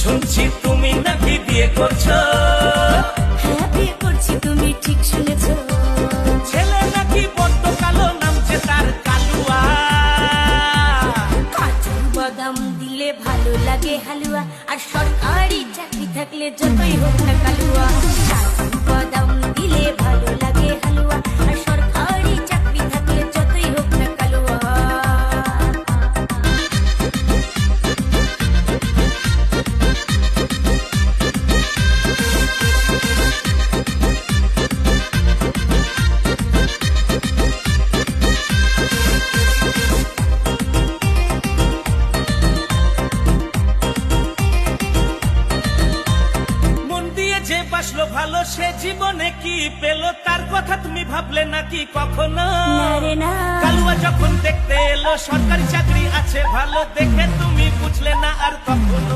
শুনছি তুমি নাকি বিয়ে করছো। হ্যাঁ বিয়ে করছি, তুমি ঠিক শুনেছো। ছেলে নাকি বড্ড কালো, নামছে তার কালুয়া। কাজু বাদাম দিলে ভালো লাগে হালুয়া, আর সরকারি চাকরি থাকলে যতই হোক না কালুয়া। কাজু বাদাম দিলে ভালো লাগে হালুয়া, আর সরকারি চাকরি থাকলে যতই হোক না কালুয়া। মন দিয়ে যে বাসলো ভালো, সে জীবনে কি পেল, তার কথা তুমি ভাবলে নাকি কখনো? না রে না। কালুয়া যখন দেখতে এলো সরকারি চাকরি আছে ভালো, দেখে তুমি বুঝলে না আর কখনো।